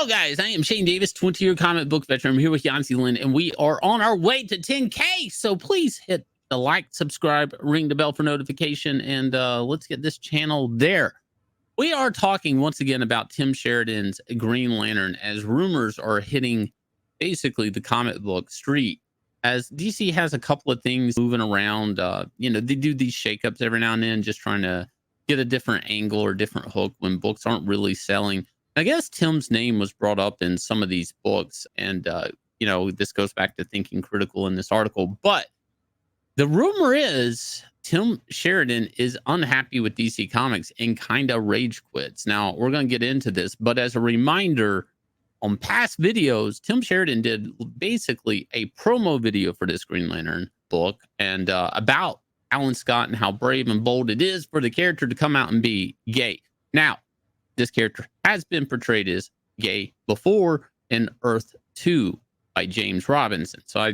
Hello, guys. I am Shane Davis, 20-year comic book veteran. I'm here with Yanzi, and we are on our way to 10K. So please hit the like, subscribe, ring the bell for notification, and let's get this channel there. We are talking once again about Tim Sheridan's Green Lantern as rumors are hitting basically the comic book street. As DC has a couple of things moving around, they do these shakeups every now and then, just trying to get a different angle or different hook when books aren't really selling. I guess Tim's name was brought up in some of these books, and this goes back to Thinking Critical in this article. But the rumor is Tim Sheridan is unhappy with DC Comics and kind of rage quits. Now, we're going to get into this, but as a reminder, on past videos, Tim Sheridan did basically a promo video for this Green Lantern book and about Alan Scott and how brave and bold it is for the character to come out and be gay. Now, this character has been portrayed as gay before in Earth 2 by James Robinson. So I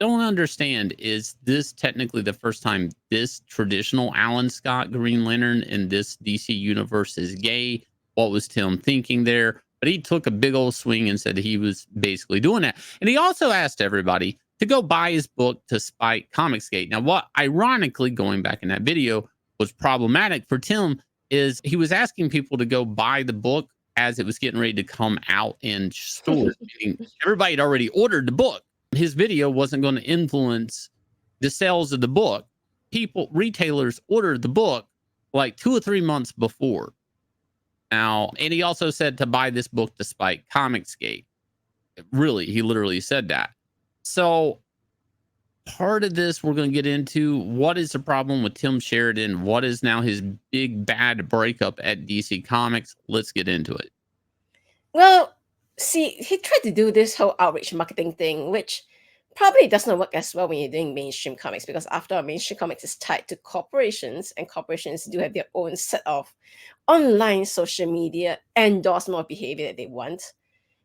don't understand, is this technically the first time this traditional Alan Scott Green Lantern in this DC universe is gay? What was Tim thinking there? But he took a big old swing and said he was basically doing that. And he also asked everybody to go buy his book to spite Comicsgate. Now, what ironically, going back in that video, was problematic for Tim is he was asking people to go buy the book as it was getting ready to come out in stores. Meaning everybody had already ordered the book. His video wasn't going to influence the sales of the book. Retailers ordered the book like 2 or 3 months before. Now, and he also said to buy this book to spite Comicsgate. Really, he literally said that. So part of this we're going to get into. What is the problem with Tim Sheridan? What is now his big bad breakup at DC Comics? Let's get into it. Well, see, he tried to do this whole outreach marketing thing, which probably does not work as well when you're doing mainstream comics, because after all, mainstream comics is tied to corporations, and corporations do have their own set of online social media endorsement behavior that they want.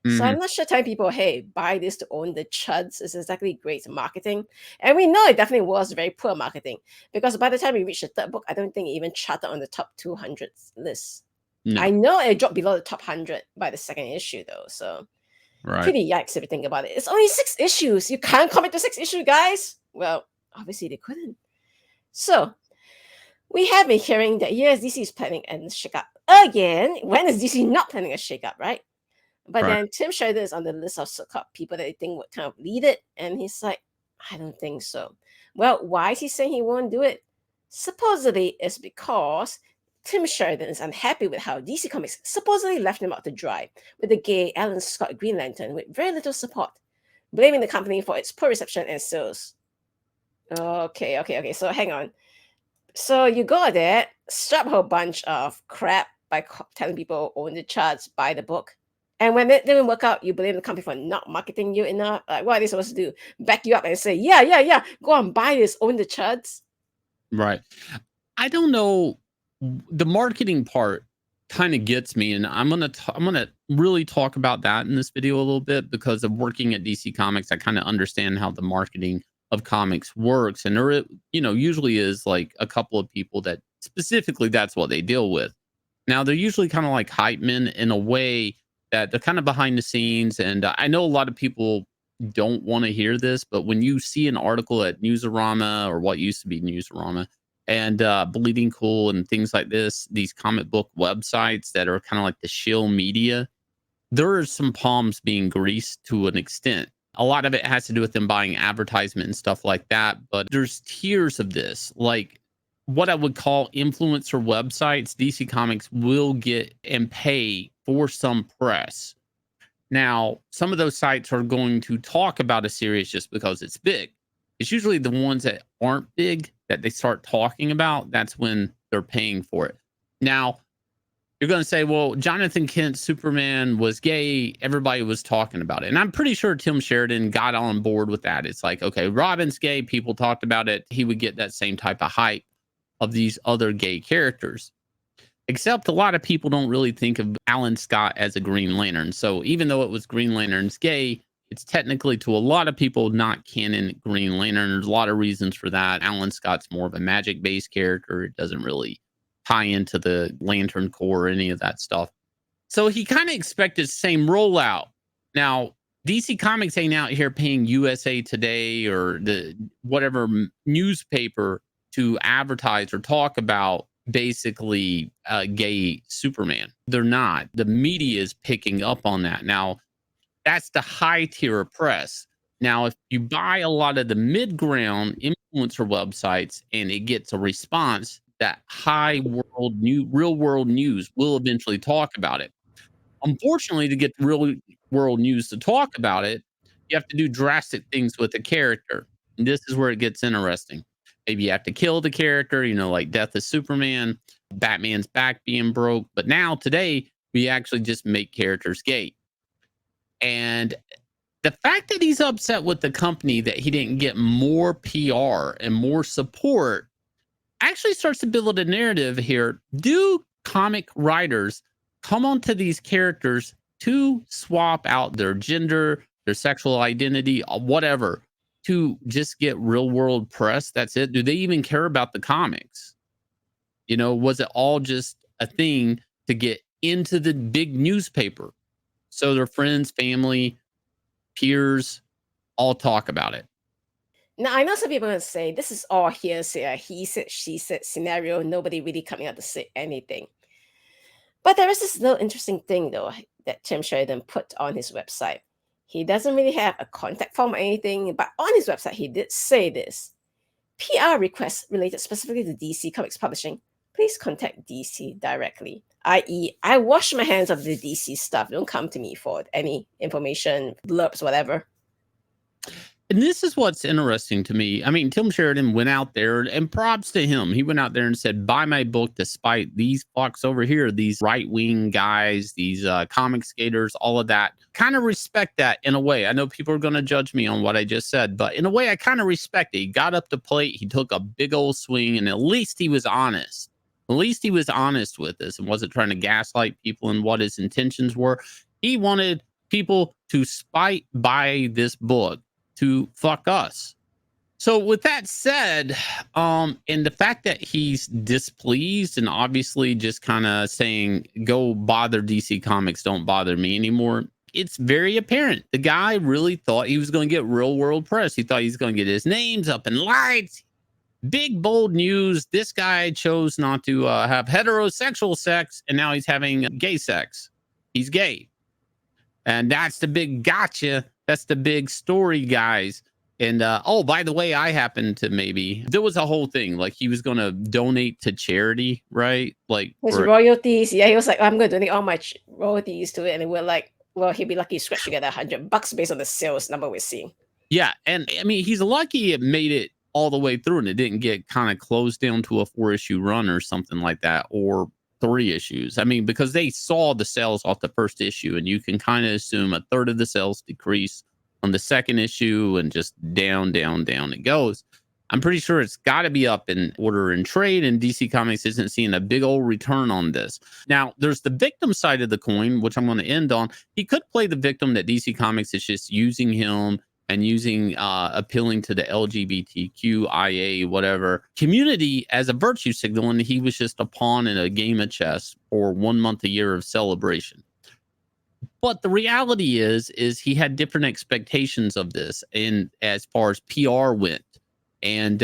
So I'm not sure telling people, hey, buy this to own the chuds is exactly great marketing. And we know it definitely was very poor marketing, because by the time we reached the third book, I don't think it even charted on the top 200 list. No. I know it dropped below the top 100 by the second issue, though. So pretty yikes if you think about it. It's only 6 issues. You can't commit to 6 issues, guys. Well, obviously they couldn't. So we have been hearing that yes, DC is planning a shakeup again. When is DC not planning a shakeup, right? But then Tim Sheridan is on the list of so-called people that they think would kind of lead it. And he's like, I don't think so. Well, why is he saying he won't do it? Supposedly it's because Tim Sheridan is unhappy with how DC Comics supposedly left him out to dry with the gay Alan Scott Green Lantern with very little support, blaming the company for its poor reception and sales. Okay. So hang on. So you go there, strap a whole bunch of crap by telling people own the charts, buy the book. And when it didn't work out, you blame the company for not marketing you enough. Like, what are they supposed to do? Back you up and say, yeah, go on, buy this, own the chuds. Right. I don't know. The marketing part kind of gets me, and I'm gonna really talk about that in this video a little bit, because of working at DC Comics. I kind of understand how the marketing of comics works, and there, usually is like a couple of people that specifically that's what they deal with. Now they're usually kind of like hype men in a way that they're kind of behind the scenes. And I know a lot of people don't want to hear this, but when you see an article at Newsarama, or what used to be Newsarama, and Bleeding Cool and things like this, these comic book websites that are kind of like the shill media, there are some palms being greased to an extent. A lot of it has to do with them buying advertisement and stuff like that. But there's tiers of this, like what I would call influencer websites. DC Comics will get and pay for some press. Now, some of those sites are going to talk about a series just because it's big. It's usually the ones that aren't big that they start talking about. That's when they're paying for it. Now, you're going to say, well, Jonathan Kent's Superman was gay. Everybody was talking about it. And I'm pretty sure Tim Sheridan got on board with that. It's like, okay, Robin's gay. People talked about it. He would get that same type of hype of these other gay characters. Except a lot of people don't really think of Alan Scott as a Green Lantern. So even though it was Green Lantern's gay, it's technically to a lot of people not canon Green Lantern. There's a lot of reasons for that. Alan Scott's more of a magic-based character. It doesn't really tie into the Lantern Corps or any of that stuff. So he kind of expected the same rollout. Now, DC Comics ain't out here paying USA Today or the whatever newspaper to advertise or talk about basically gay Superman. They're not. The media is picking up on that. Now, that's the high tier of press. Now, if you buy a lot of the mid-ground influencer websites and it gets a response, that real world news will eventually talk about it. Unfortunately, to get real world news to talk about it, you have to do drastic things with the character. And this is where it gets interesting. Maybe you have to kill the character, like Death of Superman, Batman's back being broke. But now, today, we actually just make characters gay. And the fact that he's upset with the company that he didn't get more PR and more support actually starts to build a narrative here. Do comic writers come onto these characters to swap out their gender, their sexual identity, whatever, to just get real world press? That's it. Do they even care about the comics? Was it all just a thing to get into the big newspaper so their friends, family, peers all talk about it? Now, I know some people are going to say this is all hearsay, he said, she said scenario, nobody really coming out to say anything. But there is this little interesting thing, though, that Tim Sheridan put on his website. He doesn't really have a contact form or anything, but on his website, he did say this. PR requests related specifically to DC Comics Publishing, please contact DC directly. I.e., I wash my hands of the DC stuff. Don't come to me for any information, blurbs, whatever. And this is what's interesting to me. I mean, Tim Sheridan went out there, and props to him. He went out there and said, buy my book despite these fucks over here, these right-wing guys, these comic skaters, all of that. Kind of respect that in a way. I know people are going to judge me on what I just said, but in a way, I kind of respect it. He got up to plate. He took a big old swing, and at least he was honest. At least he was honest with this and wasn't trying to gaslight people and what his intentions were. He wanted people to buy this book to fuck us. So with that said, and the fact that he's displeased and obviously just kind of saying, go bother DC Comics, don't bother me anymore, it's very apparent. The guy really thought he was going to get real world press. He thought he was going to get his names up in lights. Big, bold news. This guy chose not to have heterosexual sex, and now he's having gay sex. He's gay. And that's the big gotcha. That's the big story, guys. And oh, by the way, I happened to there was a whole thing like he was going to donate to charity, right? Like his royalties. Yeah, he was like, I'm going to donate all my royalties to it. And we're like, well, he'd be lucky to scratch together $100 based on the sales number we're seeing. Yeah. And I mean, he's lucky it made it all the way through and it didn't get kind of closed down to a 4-issue run or something like that, or 3 issues. I mean, because they saw the sales off the first issue, and you can kind of assume a third of the sales decrease on the second issue, and just down it goes. I'm pretty sure it's got to be up in order in trade, and DC Comics isn't seeing a big old return on this. Now, there's the victim side of the coin, which I'm going to end on. He could play the victim that DC Comics is just using him and using appealing to the LGBTQIA whatever community as a virtue signal, and he was just a pawn in a game of chess for 1 month a year of celebration. But the reality is he had different expectations of this, and as far as PR went, and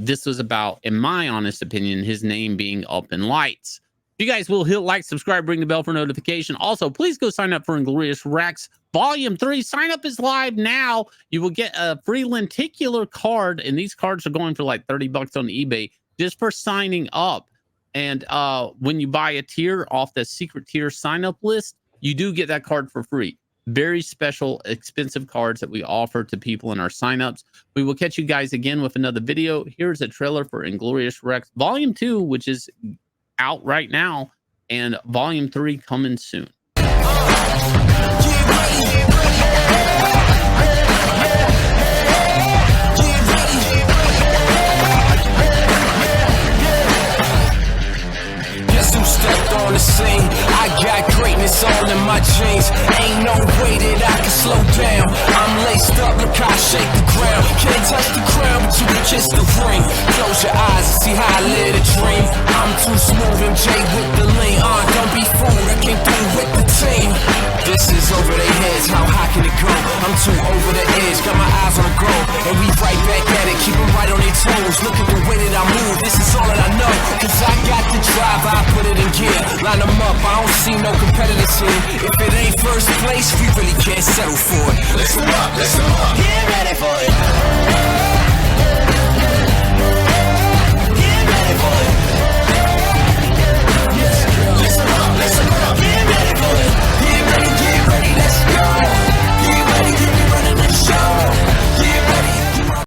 this was about, in my honest opinion, his name being up in lights. If you guys will hit like, subscribe, ring the bell for notification. Also, please go sign up for Inglorious Rex Volume 3. Sign up is live now. You will get a free lenticular card, and these cards are going for like $30 on eBay just for signing up. And when you buy a tier off the secret tier sign-up list, you do get that card for free. Very special, expensive cards that we offer to people in our signups. We will catch you guys again with another video. Here's a trailer for Inglorious Rex Volume 2, which is out right now, and Volume 3 coming soon. Guess who stepped on the scene? I got greatness. it's all in my jeans. Ain't no way that I can slow down. I'm laced up, look how I shake the ground. Can't touch the crown, but you can kiss the ring. Close your eyes and see how I live a dream. I'm too smooth, MJ with the lean. Don't be fooled, I came through with the team. This is over their heads, how high can it go? I'm too over the edge, got my eyes on the goal. And we right back at it, keep them right on their toes. Look at the way that I move, this is all that I know. Cause I got the drive, I put it in gear. Line them up, I don't see no competitors here. If it ain't first place, we really can't settle for it. Listen up, get ready for it.